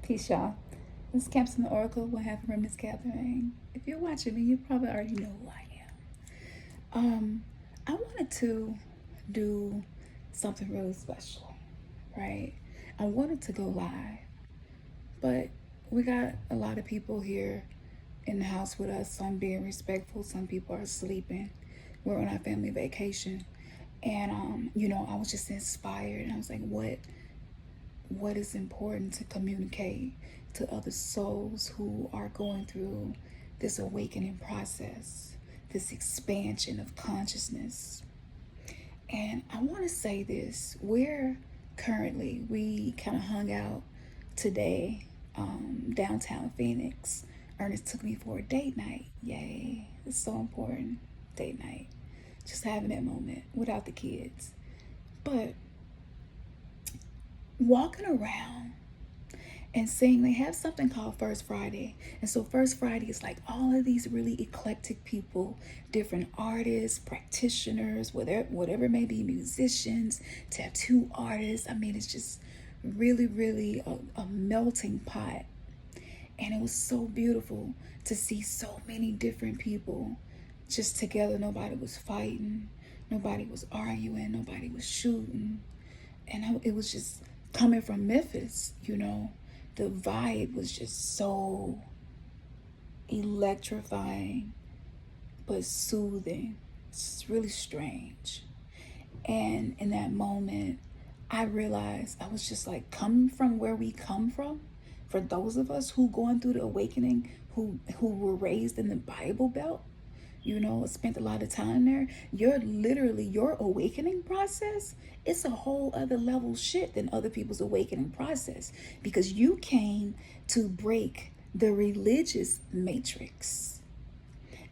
Peace, y'all. This is Captain Oracle. What happened from Miss Catherine? If you're watching me, you probably already know who I am. I wanted to do something really special, right? I wanted to go live, but we got a lot of people here in the house with us, so I'm being respectful. Some people are sleeping. We're on our family vacation, and I was just inspired, and I was like, what is important to communicate to other souls who are going through this awakening process, this expansion of consciousness. And I want to say this: we kind of hung out today, downtown Phoenix. Ernest took me for a date night. Yay, it's so important. Date night, just having that moment without the kids. But walking around and seeing they have something called First Friday. And so First Friday is like all of these really eclectic people, different artists, practitioners, whatever it may be, musicians, tattoo artists. I mean, it's just really, really a melting pot. And it was so beautiful to see so many different people just together. Nobody was fighting, nobody was arguing, nobody was shooting. And it was just coming from Memphis, the vibe was just so electrifying but soothing. It's really strange. And in that moment, I realized I was just like, coming from where we come from, for those of us who going through the awakening, who were raised in the Bible Belt, spent a lot of time there, your awakening process, it's a whole other level shit than other people's awakening process, because you came to break the religious matrix.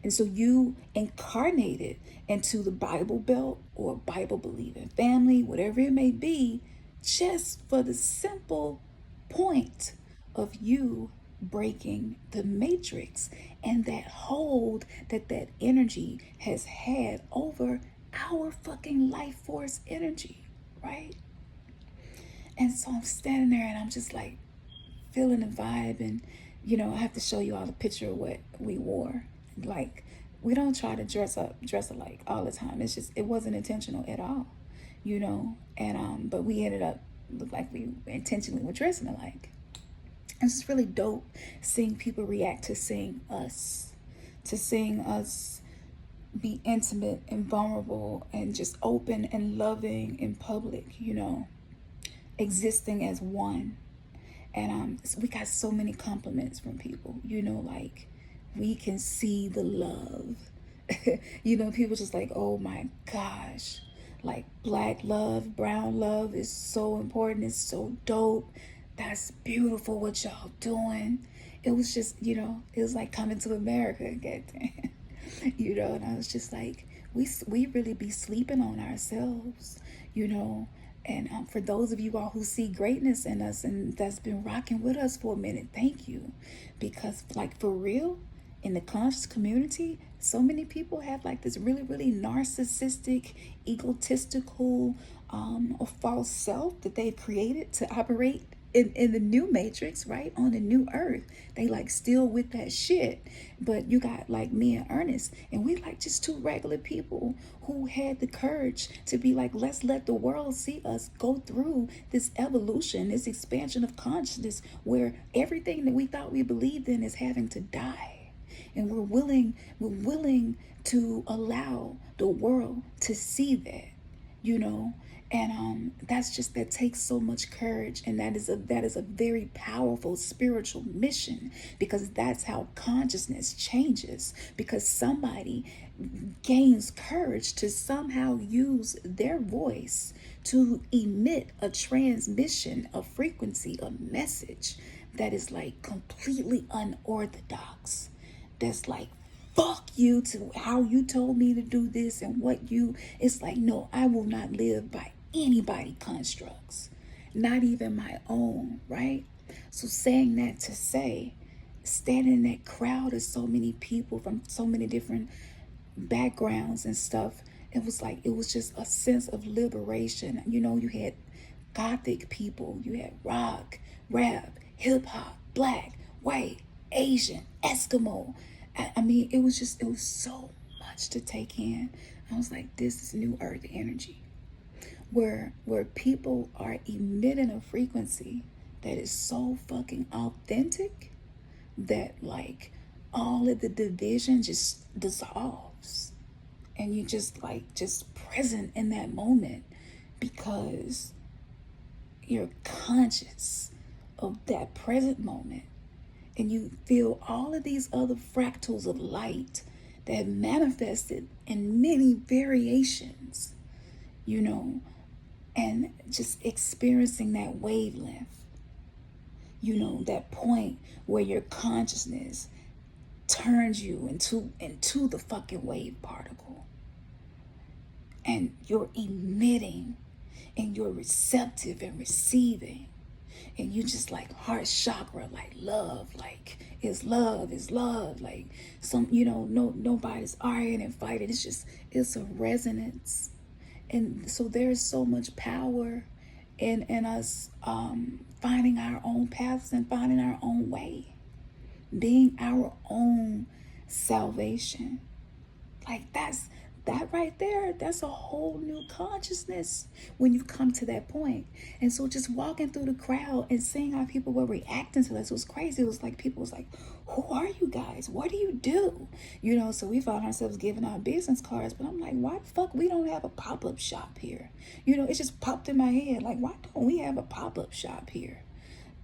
And so you incarnated into the Bible Belt or Bible believing family, whatever it may be, just for the simple point of you breaking the matrix and that hold that energy has had over our fucking life force energy, right? And so I'm standing there and I'm just like feeling the vibe, and I have to show you all a picture of what we wore. Like, we don't try to dress alike all the time. It's just, it wasn't intentional at all, and but we ended up look like we intentionally were dressing alike. It's just really dope seeing people react to seeing us be intimate and vulnerable and just open and loving in public, existing as one. And we got so many compliments from people, like, we can see the love. People just like, oh my gosh, like, black love, brown love is so important, it's so dope, that's beautiful what y'all doing. It was just, it was like coming to America again. And I was just like, we really be sleeping on ourselves, and for those of you all who see greatness in us and that's been rocking with us for a minute, thank you. Because, like, for real, in the conscious community, so many people have like this really, really narcissistic, egotistical, or false self that they've created to operate in the new matrix, right, on the new earth. They like still with that shit. But you got like me and Ernest, and we like just two regular people who had the courage to be like, let's let the world see us go through this evolution, this expansion of consciousness, where everything that we thought we believed in is having to die. And we're willing to allow the world to see that, and that takes so much courage, and that is a very powerful spiritual mission, because that's how consciousness changes, because somebody gains courage to somehow use their voice to emit a transmission, a frequency, a message that is like completely unorthodox, that's like, fuck you to how you told me to do this and it's like, no, I will not live by anybody constructs, not even my own, right? So saying that to say, standing in that crowd of so many people from so many different backgrounds and stuff, it was just a sense of liberation. You had gothic people, you had rock, rap, hip hop, black, white, Asian, Eskimo. I mean, it was so much to take in. I was like, this is new earth energy, where people are emitting a frequency that is so fucking authentic that like all of the division just dissolves, and you just like just present in that moment because you're conscious of that present moment, and you feel all of these other fractals of light that have manifested in many variations, you know, and just experiencing that wavelength, you know, that point where your consciousness turns you into the fucking wave particle, and you're emitting and you're receptive and receiving, and you just like heart chakra, like love, like is love, like some, you know, nobody's arguing and fighting. It's just, it's a resonance. And so there's so much power in us finding our own paths and finding our own way, being our own salvation. Like that right there, that's a whole new consciousness when you come to that point. And so just walking through the crowd and seeing how people were reacting to this was crazy. It was like people was like, who are you guys? What do you do? You know, so we found ourselves giving out business cards, but I'm like, why the fuck we don't have a pop-up shop here? You know, it just popped in my head, like, why don't we have a pop-up shop here?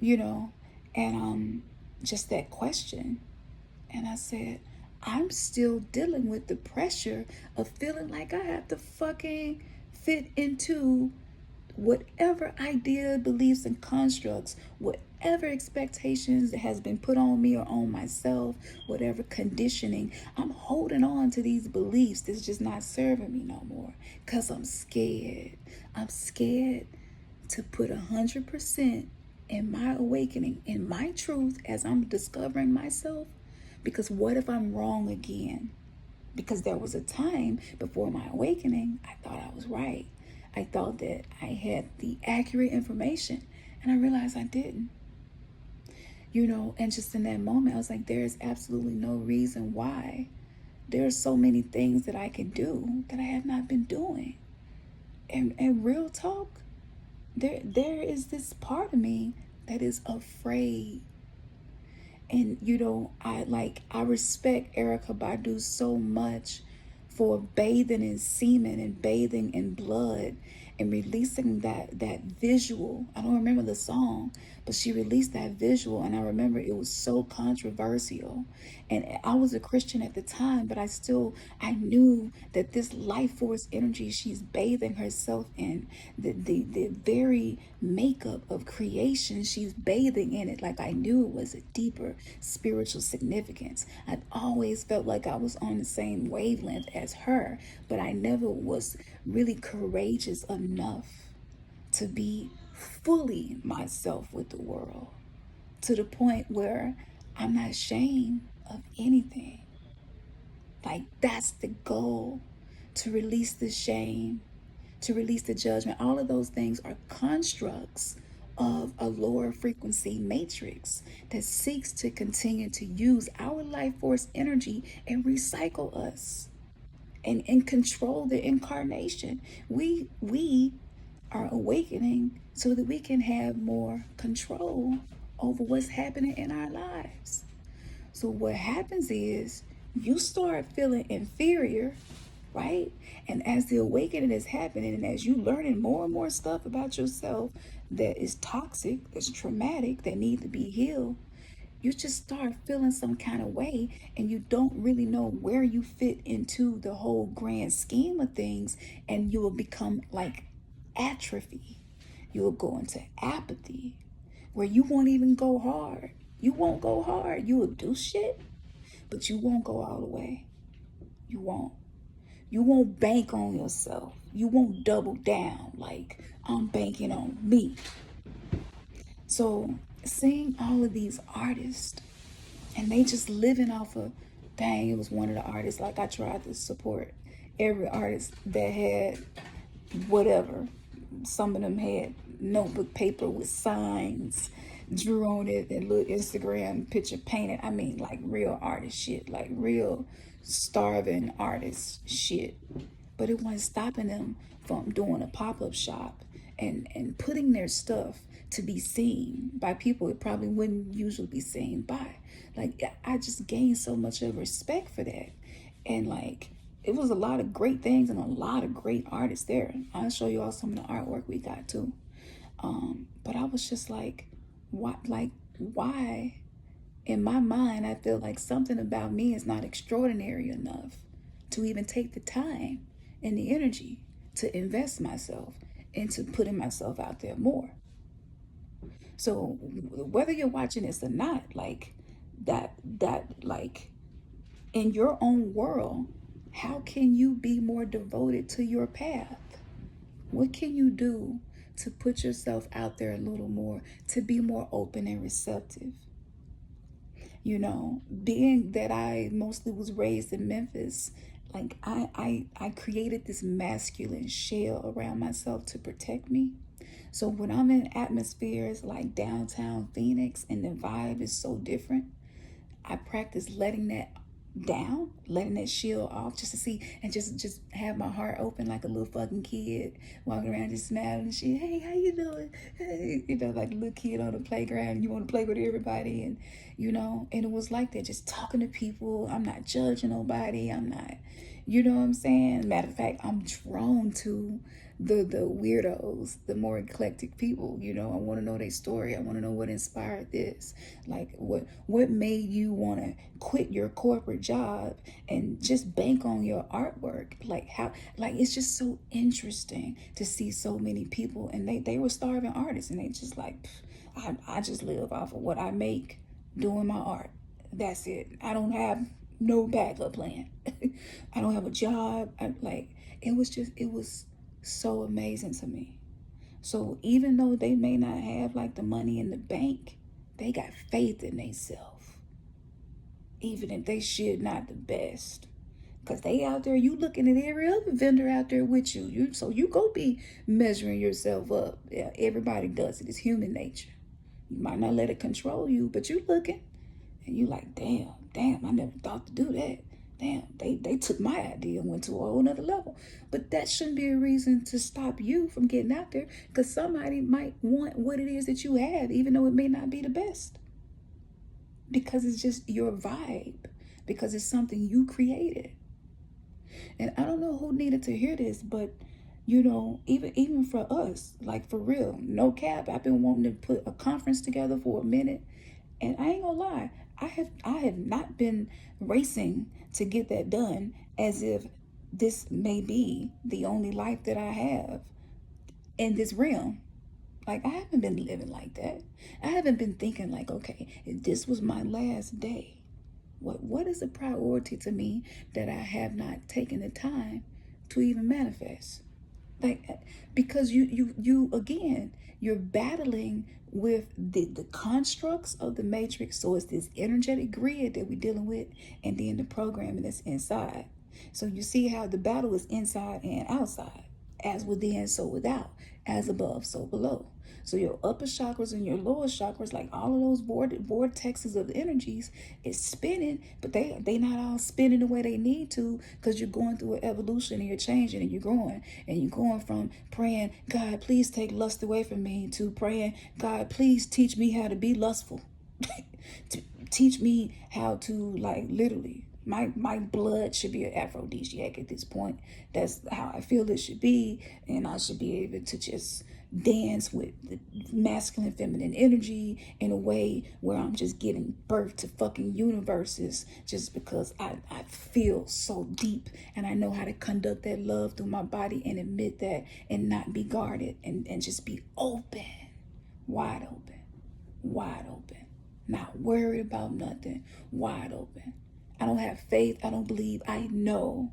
You know, and just that question. And I said, I'm still dealing with the pressure of feeling like I have to fucking fit into whatever idea, beliefs, and constructs, whatever expectations that has been put on me or on myself, whatever conditioning. I'm holding on to these beliefs that's just not serving me no more because I'm scared. I'm scared to put 100% in my awakening, in my truth as I'm discovering myself. Because what if I'm wrong again? Because there was a time before my awakening, I thought I was right. I thought that I had the accurate information, and I realized I didn't. You know, and just in that moment, I was like, there is absolutely no reason why. There are so many things that I can do that I have not been doing. And real talk, there is this part of me that is afraid. And you know, I respect Erykah Badu so much for bathing in semen and bathing in blood and releasing that visual. I don't remember the song, but she released that visual, and I remember it was so controversial. And I was a Christian at the time, but I knew that this life force energy she's bathing herself in, the very makeup of creation, she's bathing in it. Like, I knew it was a deeper spiritual significance. I've always felt like I was on the same wavelength as her, but I never was really courageous enough to be fully myself with the world, to the point where I'm not ashamed of anything. Like, that's the goal, to release the shame, to release the judgment. All of those things are constructs of a lower frequency matrix that seeks to continue to use our life force energy and recycle us and control the incarnation. We are awakening so that we can have more control over what's happening in our lives. So what happens is you start feeling inferior, right? And as the awakening is happening, and as you learning more and more stuff about yourself that is toxic, that's traumatic, that need to be healed, you just start feeling some kind of way, and you don't really know where you fit into the whole grand scheme of things, and you will become like atrophy. You will go into apathy, where you won't even go hard. You won't go hard. You will do shit, but you won't go all the way. You won't. You won't bank on yourself. You won't double down like, I'm banking on me. So seeing all of these artists, and they just living off of, dang, it was one of the artists, like I tried to support every artist that had whatever. Some of them had notebook paper with signs drew on it and little Instagram picture painted. I mean, like real artist shit, like real starving artist shit. But it wasn't stopping them from doing a pop-up shop and putting their stuff to be seen by people it probably wouldn't usually be seen by. Like, I just gained so much of respect for that. And like, it was a lot of great things and a lot of great artists there. I'll show you all some of the artwork we got too. But I was just like, why? In my mind, I feel like something about me is not extraordinary enough to even take the time and the energy to invest myself into putting myself out there more. So whether you're watching this or not, like like in your own world, how can you be more devoted to your path? What can you do to put yourself out there a little more, to be more open and receptive? You know, being that I mostly was raised in Memphis, like I created this masculine shell around myself to protect me. So when I'm in atmospheres like downtown Phoenix and the vibe is so different, I practice letting that down, letting that shield off, just to see and just have my heart open like a little fucking kid, walking around just smiling and shit. Hey, how you doing? Hey, you know, like a little kid on the playground. You want to play with everybody, and you know, and it was like that, just talking to people. I'm not judging nobody. I'm not, you know what I'm saying? Matter of fact, I'm drawn to the weirdos, the more eclectic people. You know, I want to know their story. I want to know what inspired this. Like what made you want to quit your corporate job and just bank on your artwork? Like how, like it's just so interesting to see so many people, and they were starving artists, and they just like, I just live off of what I make doing my art. That's it. I don't have no backup plan. I don't have a job. It was so amazing to me. So even though they may not have like the money in the bank, they got faith in themselves. Even if they shit not the best. Cause they out there, you looking at every other vendor out there with you. So you go be measuring yourself up. Yeah, everybody does it. It's human nature. You might not let it control you, but you looking and you like, damn, I never thought to do that. Damn, they took my idea and went to a whole nother level. But that shouldn't be a reason to stop you from getting out there, because somebody might want what it is that you have, even though it may not be the best. Because it's just your vibe, because it's something you created. And I don't know who needed to hear this, but you know, even for us, like for real, no cap, I've been wanting to put a conference together for a minute. And I ain't gonna lie, I have not been racing to get that done, as if this may be the only life that I have in this realm. Like, I haven't been living like that. I haven't been thinking like, okay, if this was my last day, what is a priority to me that I have not taken the time to even manifest? Like, because you again, you're battling with the constructs of the matrix. So it's this energetic grid that we're dealing with, and then the programming that's inside. So you see how the battle is inside and outside, as within so without, as above so below. So your upper chakras and your lower chakras, like all of those vortexes of energies, is spinning, but they not all spinning the way they need to, because you're going through an evolution and you're changing and you're growing, and you're going from praying, God, please take lust away from me, to praying, God, please teach me how to be lustful. To teach me how to, like, literally, my blood should be an aphrodisiac at this point. That's how I feel it should be, and I should be able to just dance with the masculine feminine energy in a way where I'm just giving birth to fucking universes, just because I feel so deep, and I know how to conduct that love through my body and admit that, and not be guarded, and just be open, wide open, wide open, not worried about nothing, wide open. I don't have faith. I don't believe. I know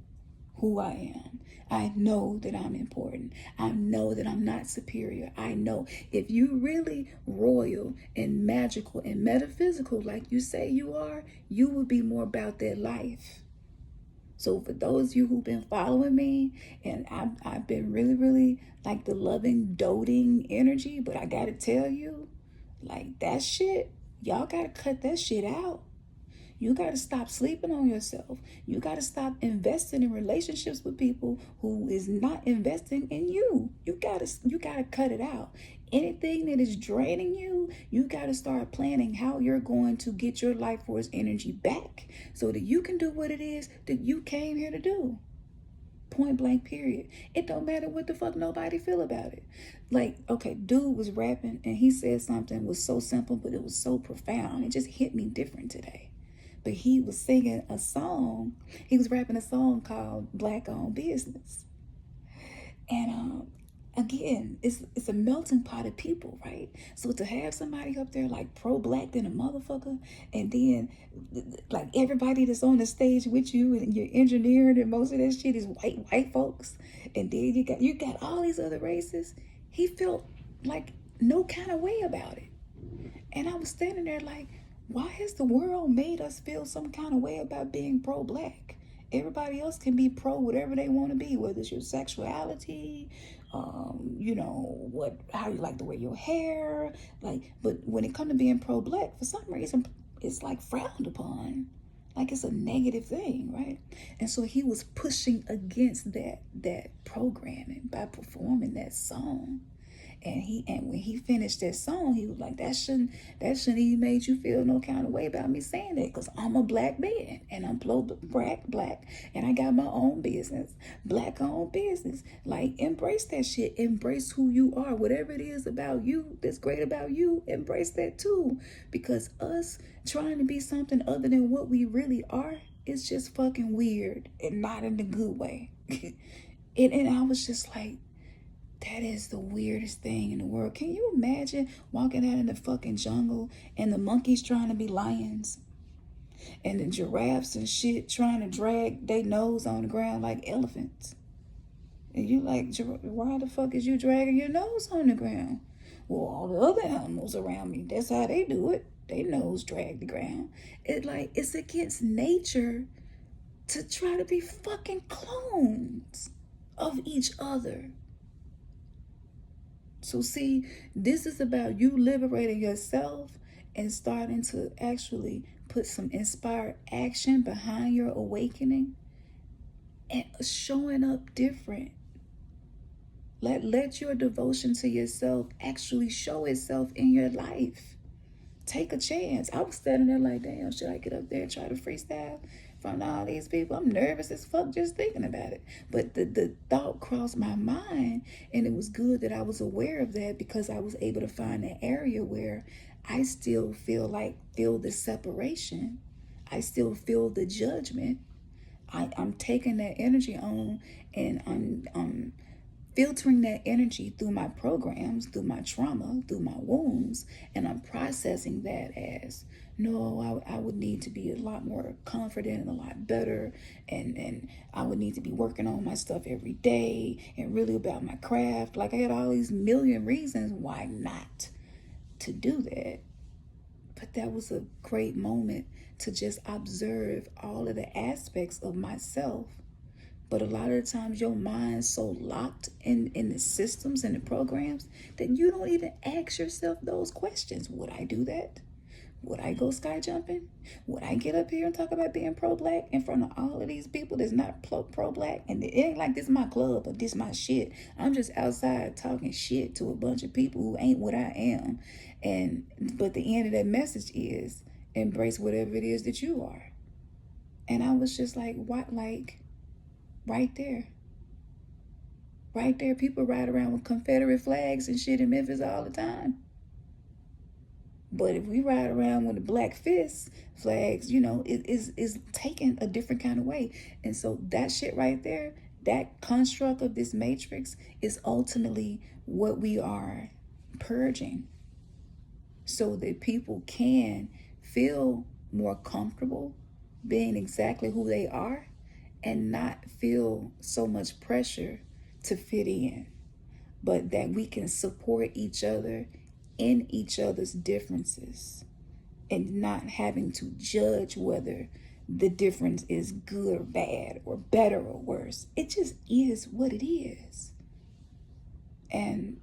who I am. I know that I'm important. I know that I'm not superior. I know if you really royal and magical and metaphysical like you say you are, you will be more about that life. So for those of you who've been following me, and I've been really, really like the loving, doting energy, but I gotta tell you, Like that shit, y'all gotta cut that shit out. You got to stop sleeping on yourself. You got to stop investing in relationships with people who is not investing in you. You got to cut it out. Anything that is draining you, you got to start planning how you're going to get your life force energy back so that you can do what it is that you came here to do. Point blank, period. It don't matter what the fuck nobody feel about it. Like, okay, dude was rapping and he said something was so simple, but it was so profound. It just hit me different today. But he was singing a song. He was rapping a song called Black Owned Business. And again, it's a melting pot of people, right? So to have somebody up there like pro-black than a motherfucker, and then like everybody that's on the stage with you and you're engineering and most of that shit is white folks, and then you got all these other races. He felt like no kind of way about it. And I was standing there like, why has the world made us feel some kind of way about being pro-black? Everybody else can be pro whatever they want to be, whether it's your sexuality, how you like to wear your hair, like. But when it comes to being pro-black, for some reason, it's like frowned upon, like it's a negative thing, right? And so he was pushing against that programming by performing that song. And when he finished that song, he was like, that shouldn't even made you feel no kind of way about me saying that, because I'm a black man and I'm black and I got my own business, black owned business. Like, embrace that shit. Embrace who you are. Whatever it is about you that's great about you, embrace that too. Because us trying to be something other than what we really are is just fucking weird, and not in the good way. And I was just like, that is the weirdest thing in the world. Can you imagine walking out in the fucking jungle and the monkeys trying to be lions and the giraffes and shit trying to drag their nose on the ground like elephants? And you like, why the fuck is you dragging your nose on the ground? Well, all the other animals around me, that's how they do it. They nose drag the ground. It's against nature to try to be fucking clones of each other. So see, this is about you liberating yourself and starting to actually put some inspired action behind your awakening and showing up different. Let your devotion to yourself actually show itself in your life. Take a chance. I was standing there like, damn, should I get up there and try to freestyle in front of all these people? I'm nervous as fuck just thinking about it. But the thought crossed my mind, and it was good that I was aware of that, because I was able to find an area where I still feel the separation. I still feel the judgment. I'm taking that energy on, and I'm filtering that energy through my programs, through my trauma, through my wounds, and I'm processing that as, no, I would need to be a lot more confident and a lot better, and I would need to be working on my stuff every day and really about my craft. Like, I had all these million reasons why not to do that. But that was a great moment to just observe all of the aspects of myself. But a lot of the times your mind's so locked in the systems and the programs that you don't even ask yourself those questions. Would I do that? Would I go sky jumping? Would I get up here and talk about being pro-black in front of all of these people that's not pro-black? And it ain't like this is my club or this my shit. I'm just outside talking shit to a bunch of people who ain't what I am. But the end of that message is embrace whatever it is that you are. And I was just like, what? Like, right there. Right there, people ride around with Confederate flags and shit in Memphis all the time. But if we ride around with the black fist flags, it is taken a different kind of way. And so that shit right there, that construct of this matrix is ultimately what we are purging, so that people can feel more comfortable being exactly who they are and not feel so much pressure to fit in, but that we can support each other in each other's differences and not having to judge whether the difference is good or bad or better or worse. It just is what it is. And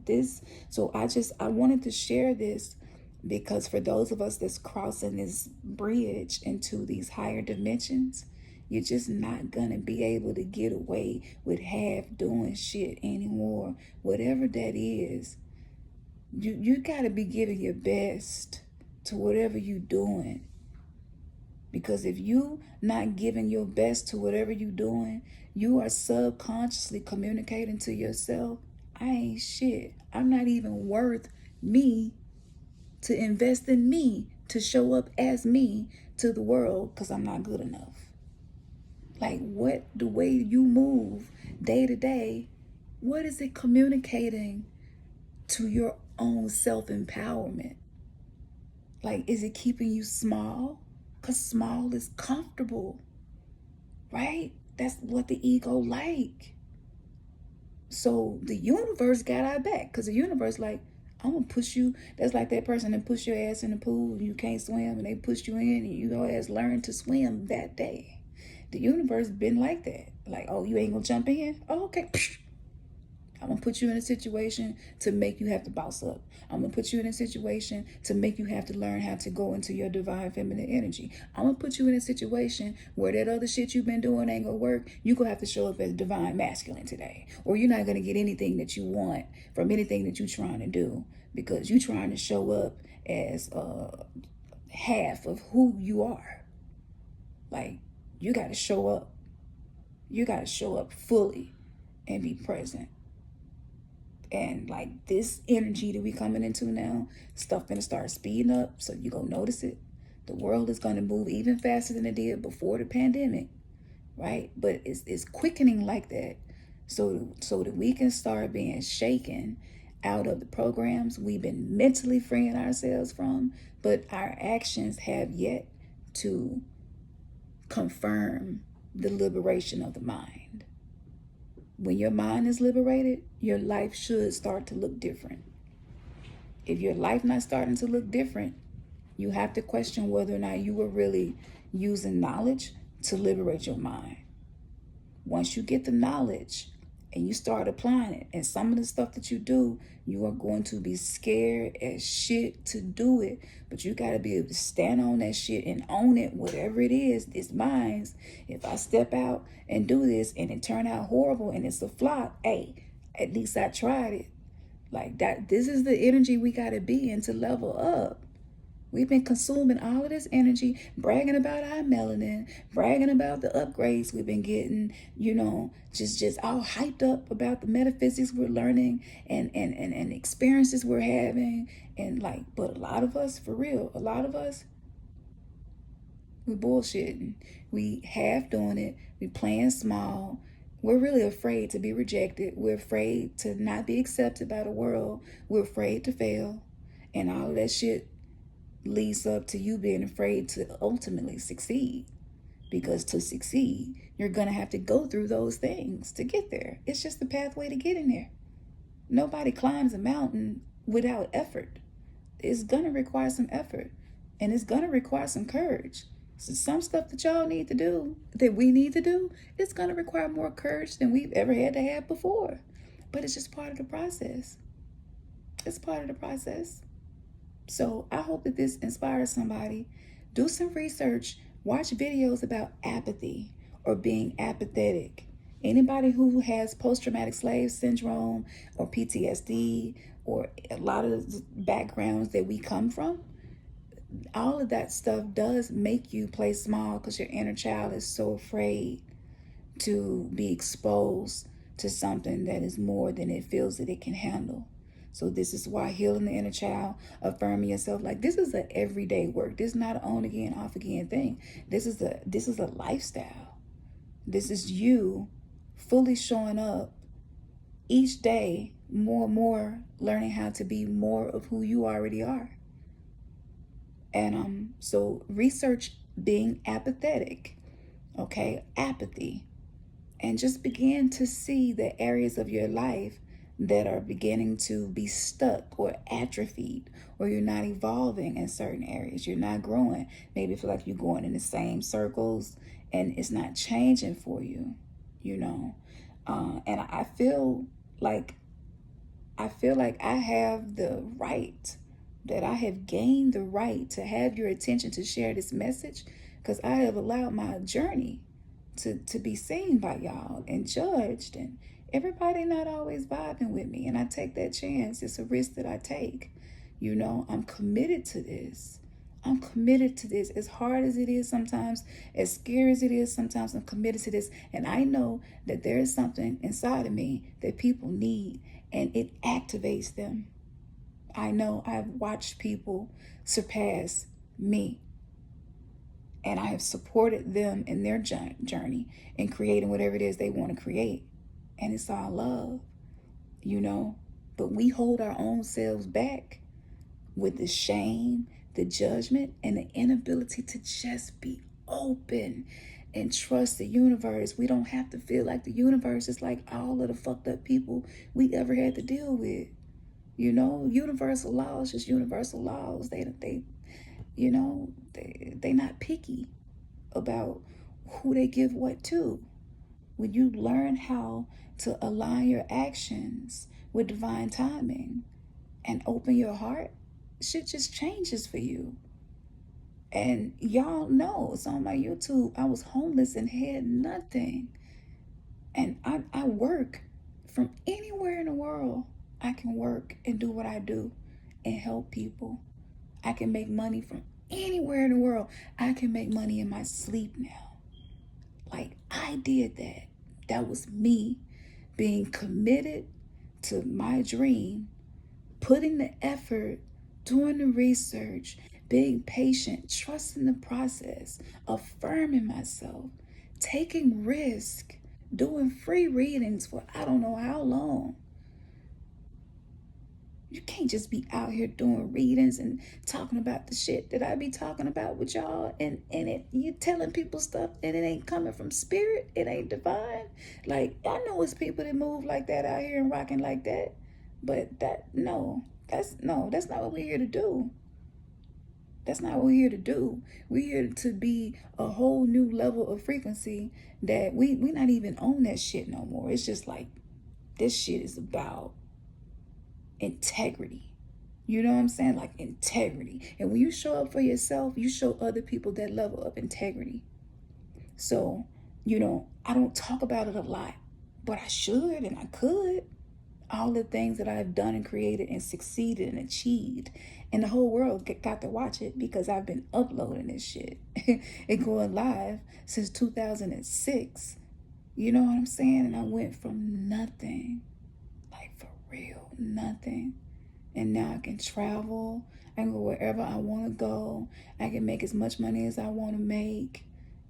this, so I wanted to share this because for those of us that's crossing this bridge into these higher dimensions, you're just not gonna be able to get away with half doing shit anymore. Whatever that is, you gotta be giving your best to whatever you're doing. Because if you not giving your best to whatever you're doing, you are subconsciously communicating to yourself, I ain't shit. I'm not even worth me to invest in me, to show up as me to the world, because I'm not good enough. Like, what the way you move day to day, what is it communicating to your own self-empowerment? Like, is it keeping you small? Because small is comfortable, right? That's what the ego like. So the universe got our back, because the universe like, I'm gonna push you. That's like that person that push your ass in the pool and you can't swim, and they push you in and you your ass learn to swim that day. The universe been like that. Like, oh, you ain't gonna jump in? Oh, okay. I'm gonna put you in a situation to make you have to bounce up. I'm gonna put you in a situation to make you have to learn how to go into your divine feminine energy. I'm gonna put you in a situation where that other shit you've been doing ain't gonna work. You're gonna have to show up as divine masculine today, or you're not gonna get anything that you want from anything that you're trying to do, because you're trying to show up as half of who you are. Like, you gotta show up. You gotta show up fully and be present. And like this energy that we coming into now, stuff gonna start speeding up, so you gonna notice it. The world is gonna move even faster than it did before the pandemic, right? But it's quickening like that, so that we can start being shaken out of the programs we've been mentally freeing ourselves from, but our actions have yet to confirm the liberation of the mind. When your mind is liberated, your life should start to look different. If your life not starting to look different, you have to question whether or not you were really using knowledge to liberate your mind. Once you get the knowledge and you start applying it, and some of the stuff that you do, you are going to be scared as shit to do it, but you got to be able to stand on that shit and own it. Whatever it is, it's mine. If I step out and do this and it turn out horrible and it's a flop, hey, at least I tried it. Like that, this is the energy we got to be in to level up. We've been consuming all of this energy, bragging about our melanin, bragging about the upgrades we've been getting, just all hyped up about the metaphysics we're learning and experiences we're having. And like, but a lot of us, for real, we bullshitting. We half doing it. We playing small. We're really afraid to be rejected. We're afraid to not be accepted by the world. We're afraid to fail. And all of that shit leads up to you being afraid to ultimately succeed, because to succeed you're gonna have to go through those things to get there. It's just the pathway to get in there. Nobody climbs a mountain without effort. It's gonna require some effort, and it's gonna require some courage. So some stuff that y'all need to do, that we need to do, it's gonna require more courage than we've ever had to have before, but it's just part of the process. It's part of the process. So I hope that this inspires somebody. Do some research. Watch videos about apathy or being apathetic. Anybody who has post-traumatic slave syndrome or PTSD or a lot of the backgrounds that we come from, all of that stuff does make you play small, because your inner child is so afraid to be exposed to something that is more than it feels that it can handle. So this is why healing the inner child, affirming yourself, like this is an everyday work. This is not an on again, off again thing. This is a lifestyle. This is you fully showing up each day, more and more, learning how to be more of who you already are. And so research being apathetic, okay, apathy, and just begin to see the areas of your life that are beginning to be stuck or atrophied, or you're not evolving in certain areas. You're not growing. Maybe you feel like you're going in the same circles and it's not changing for you, And I feel like I feel like I have the right, that I have gained the right to have your attention to share this message, because I have allowed my journey to be seen by y'all and judged, and everybody not always vibing with me, and I take that chance. It's a risk that I take. I'm committed to this. I'm committed to this. As hard as it is sometimes, as scary as it is sometimes, I'm committed to this. And I know that there is something inside of me that people need, and it activates them. I know I've watched people surpass me, and I have supported them in their journey in creating whatever it is they want to create. And it's all love, you know. But we hold our own selves back with the shame, the judgment, and the inability to just be open and trust the universe. We don't have to feel like the universe is like all of the fucked up people we ever had to deal with. Universal laws, just universal laws. They not picky about who they give what to. When you learn how to align your actions with divine timing and open your heart, shit just changes for you. And y'all know it's on my YouTube. I was homeless and had nothing. And I work from anywhere in the world. I can work and do what I do and help people. I can make money from anywhere in the world. I can make money in my sleep now. Like, I did that. That was me being committed to my dream, putting the effort, doing the research, being patient, trusting the process, affirming myself, taking risk, doing free readings for I don't know how long. You can't just be out here doing readings and talking about the shit that I be talking about with y'all, and you telling people stuff and it ain't coming from spirit, it ain't divine. Like, I know it's people that move like that out here and rocking like that, but that's not what we're here to do. That's not what we're here to do. We're here to be a whole new level of frequency that we not even on that shit no more. It's just like, this shit is about integrity. You know what I'm saying? Like, integrity. And when you show up for yourself, you show other people that level of integrity. So, I don't talk about it a lot, but I should and I could. All the things that I've done and created and succeeded and achieved. And the whole world got to watch it because I've been uploading this shit and going live since 2006. You know what I'm saying? And I went from nothing, like for real, nothing. And now I can travel. I can go wherever I want to go. I can make as much money as I want to make.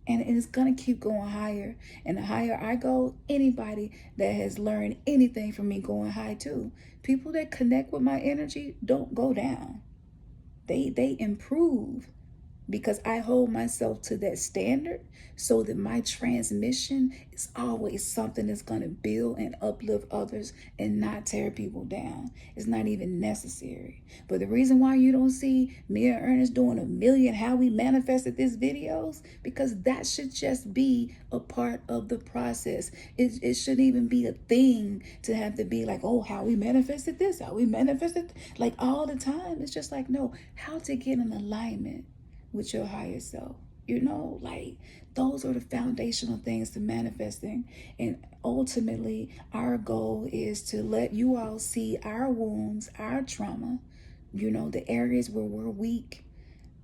And it's going to keep going higher. And the higher I go, anybody that has learned anything from me going high too. People that connect with my energy don't go down. They improve, because I hold myself to that standard, so that my transmission is always something that's going to build and uplift others and not tear people down. It's not even necessary. But the reason why you don't see me and Ernest doing 1,000,000 how we manifested this videos, because that should just be a part of the process. It shouldn't even be a thing to have to be like, oh, how we manifested this, how we manifested, like all the time. It's just like, no, how to get in alignment with your higher self. Like, those are the foundational things to manifesting. And ultimately, our goal is to let you all see our wounds, our trauma, the areas where we're weak,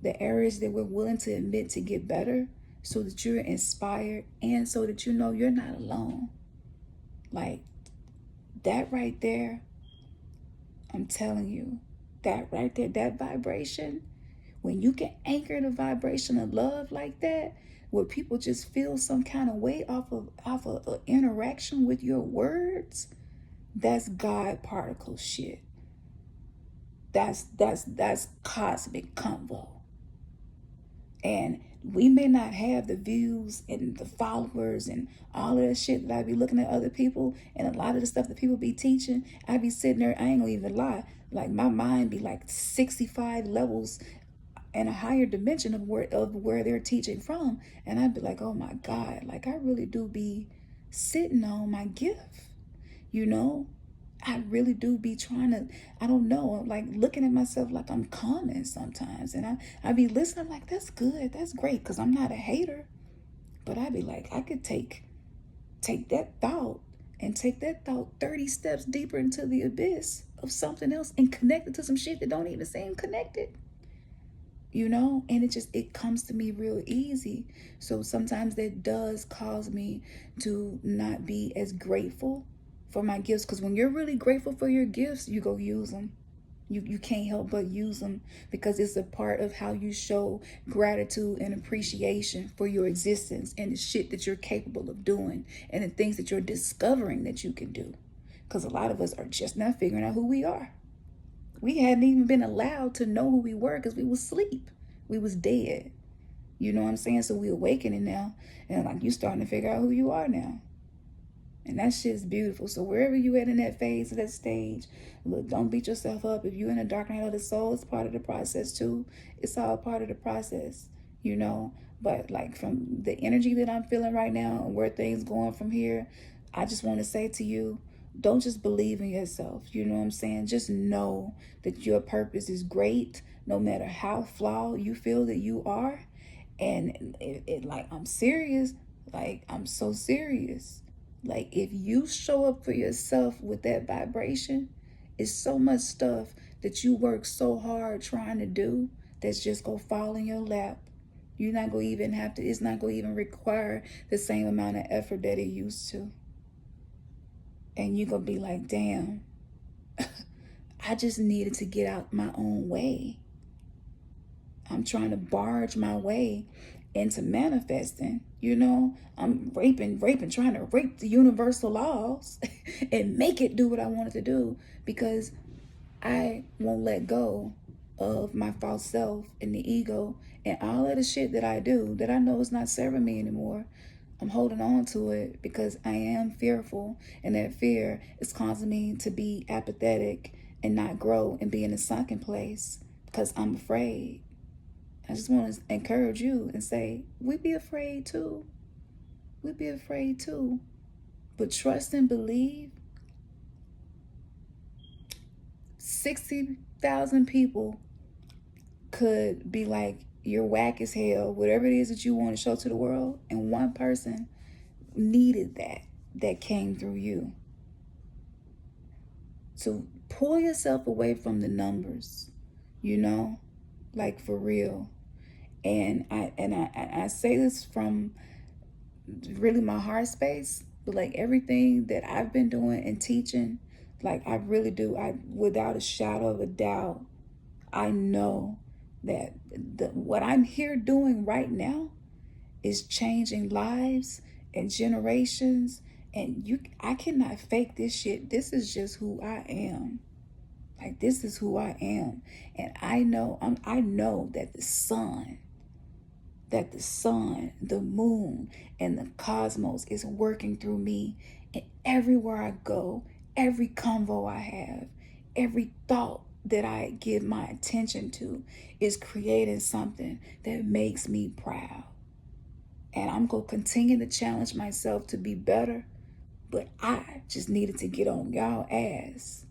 the areas that we're willing to admit to get better, so that you're inspired and so that you're not alone. Like, that right there, I'm telling you, that right there, that vibration, when you can anchor the vibration of love like that, where people just feel some kind of way off of an interaction with your words, that's God particle shit. That's cosmic convo. And we may not have the views and the followers and all of that shit that I be looking at other people, and a lot of the stuff that people be teaching, I be sitting there, I ain't gonna even lie, like my mind be like 65 levels and a higher dimension of where they're teaching from. And I'd be like, oh my God, like I really do be sitting on my gift. I really do be trying to, I don't know, like looking at myself like I'm common sometimes. And I be listening, I'm like, that's good, that's great, because I'm not a hater. But I be like, I could take that thought and take that thought 30 steps deeper into the abyss of something else and connect it to some shit that don't even seem connected. And it comes to me real easy. So sometimes that does cause me to not be as grateful for my gifts, because when you're really grateful for your gifts, you go use them. You can't help but use them, because it's a part of how you show gratitude and appreciation for your existence and the shit that you're capable of doing and the things that you're discovering that you can do. Because a lot of us are just not figuring out who we are. We hadn't even been allowed to know who we were because we was asleep. We was dead. You know what I'm saying? So we awakening now, and like you starting to figure out who you are now. And that shit's beautiful. So wherever you at in that phase of that stage, look, don't beat yourself up. If you're in a dark night of the soul, it's part of the process too. It's all part of the process, you know. But like from the energy that I'm feeling right now and where things going from here, I just want to say to you, don't just believe in yourself. You know what I'm saying? Just know that your purpose is great, no matter how flawed you feel that you are. And like, I'm serious. Like, I'm so serious. Like, if you show up for yourself with that vibration, it's so much stuff that you work so hard trying to do that's just gonna fall in your lap. You're not gonna even have to, it's not gonna even require the same amount of effort that it used to. And you're gonna be like, damn, I just needed to get out my own way. I'm trying to barge my way into manifesting. I'm raping, trying to rape the universal laws and make it do what I want it to do, because I won't let go of my false self and the ego and all of the shit that I do that I know is not serving me anymore. I'm holding on to it because I am fearful, and that fear is causing me to be apathetic and not grow and be in a sunken place because I'm afraid. I just want to encourage you and say, we be afraid too. We be afraid too. But trust and believe. 60,000 people could be like, you're whack as hell, whatever it is that you want to show to the world. And one person needed that came through you. So pull yourself away from the numbers, like for real. And I say this from really my heart space, but like everything that I've been doing and teaching, like I really do, without a shadow of a doubt, I know that what I'm here doing right now is changing lives and generations. And I cannot fake this shit. This is just who I am. Like, this is who I am. And I know that the sun, the moon, and the cosmos is working through me. And everywhere I go, every convo I have, every thought that I give my attention to is creating something that makes me proud. And I'm going to continue to challenge myself to be better. But I just needed to get on y'all ass,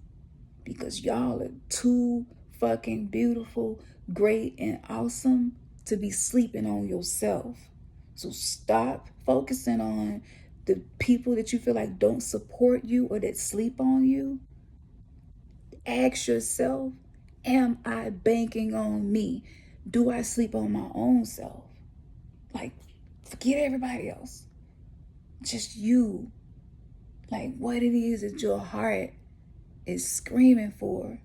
because y'all are too fucking beautiful, great, and awesome to be sleeping on yourself. So stop focusing on the people that you feel like don't support you or that sleep on you. Ask yourself, am I banking on me? Do I sleep on my own self? Like, forget everybody else. Just you. Like, what it is that your heart is screaming for,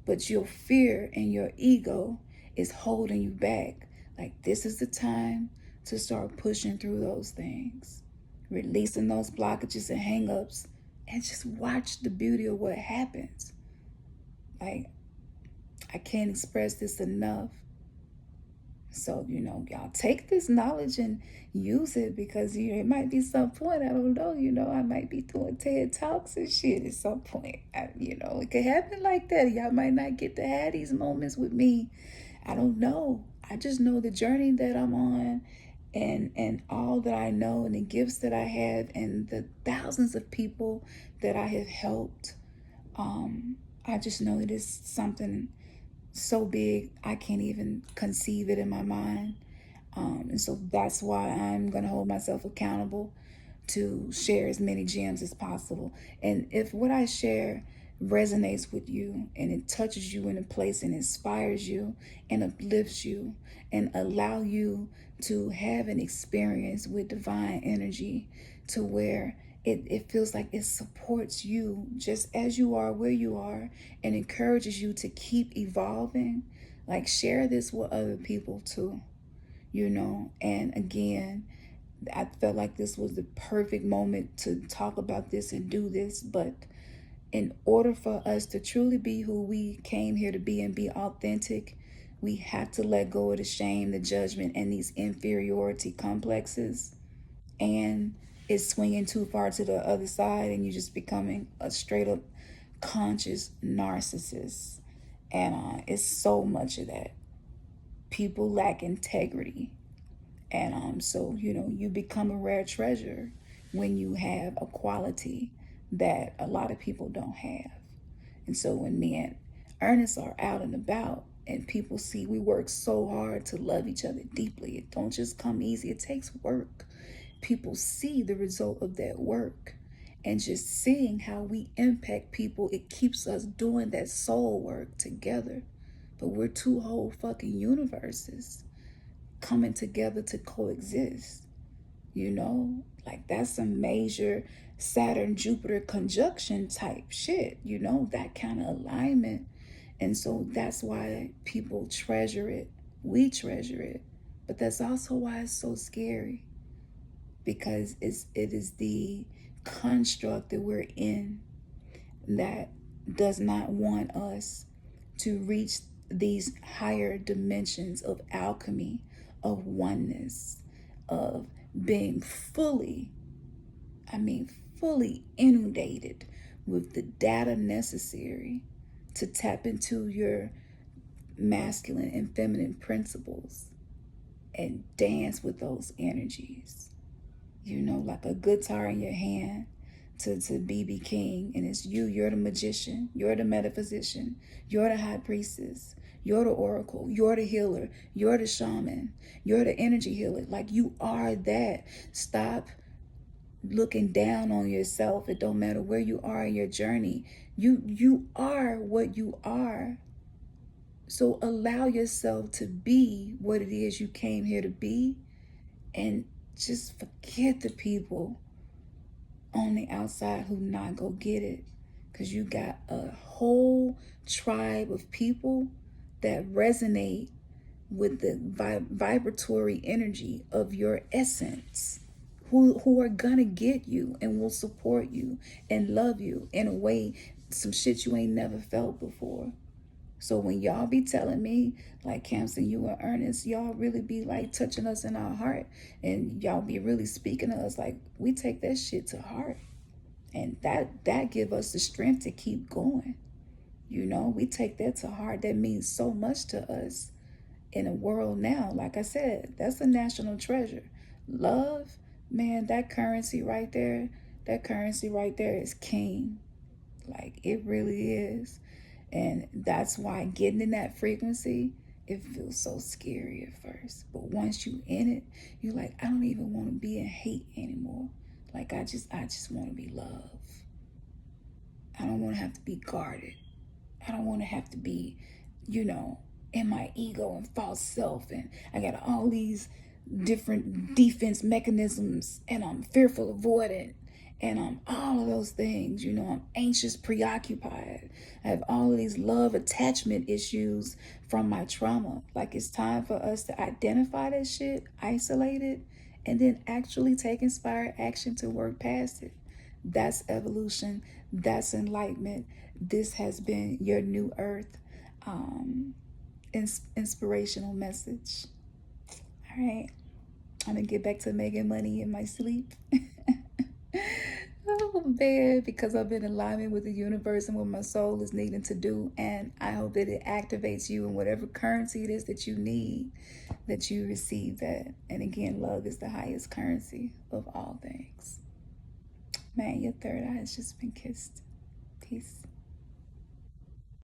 but your fear and your ego is holding you back. Like, this is the time to start pushing through those things, releasing those blockages and hangups, and just watch the beauty of what happens. Like, I can't express this enough. So, y'all take this knowledge and use it, because it might be some point, I don't know, I might be doing TED Talks and shit at some point. It could happen like that. Y'all might not get to have these moments with me. I don't know. I just know the journey that I'm on, and all that I know, and the gifts that I have, and the thousands of people that I have helped I just know it is something so big I can't even conceive it in my mind. And so that's why I'm going to hold myself accountable to share as many gems as possible. And if what I share resonates with you and it touches you in a place and inspires you and uplifts you and allow you to have an experience with divine energy to where it feels like it supports you just as you are where you are and encourages you to keep evolving, like share this with other people too, and again, I felt like this was the perfect moment to talk about this and do this. But in order for us to truly be who we came here to be and be authentic, we have to let go of the shame, the judgment, and these inferiority complexes. And it's swinging too far to the other side, and you're just becoming a straight up conscious narcissist. And it's so much of that. People lack integrity. And so, you become a rare treasure when you have a quality that a lot of people don't have. And so when me and Ernest are out and about and people see we work so hard to love each other deeply, it don't just come easy, it takes work. People see the result of that work. And just seeing how we impact people, it keeps us doing that soul work together. But we're two whole fucking universes coming together to coexist, like that's some major Saturn Jupiter conjunction type shit, that kind of alignment. And so that's why people treasure it, we treasure it, but that's also why it's so scary, because it is the construct that we're in that does not want us to reach these higher dimensions of alchemy, of oneness, of being fully, fully inundated with the data necessary to tap into your masculine and feminine principles and dance with those energies. Like a guitar in your hand to BB King, and it's you're the magician, you're the metaphysician, you're the high priestess, you're the oracle, you're the healer, you're the shaman, you're the energy healer. Like you are that. Stop looking down on yourself. It don't matter where you are in your journey. You are what you are. So allow yourself to be what it is you came here to be, and just forget the people on the outside who not go get it, because you got a whole tribe of people that resonate with the vibratory energy of your essence, who are gonna get you and will support you and love you in a way, some shit you ain't never felt before. So when y'all be telling me, like Camson, you and Ernest, y'all really be like touching us in our heart, and y'all be really speaking to us, like we take that shit to heart. And that give us the strength to keep going. We take that to heart. That means so much to us in a world now. Like I said, that's a national treasure. Love, man, that currency right there is king. Like it really is. And that's why getting in that frequency, it feels so scary at first. But once you in it, you're like, I don't even want to be in hate anymore. Like I just want to be loved. I don't want to have to be guarded. I don't want to have to be, in my ego and false self. And I got all these different defense mechanisms, and I'm fearful, avoidant, and I'm all of those things. I'm anxious, preoccupied. I have all of these love attachment issues from my trauma. Like it's time for us to identify that shit, isolate it, and then actually take inspired action to work past it. That's evolution. That's enlightenment. This has been your New Earth inspirational message. All right. I'm going to get back to making money in my sleep. Oh, man, because I've been in alignment with the universe and what my soul is needing to do. And I hope that it activates you in whatever currency it is that you need, that you receive that. And again, love is the highest currency of all things. Man, your third eye has just been kissed. Peace.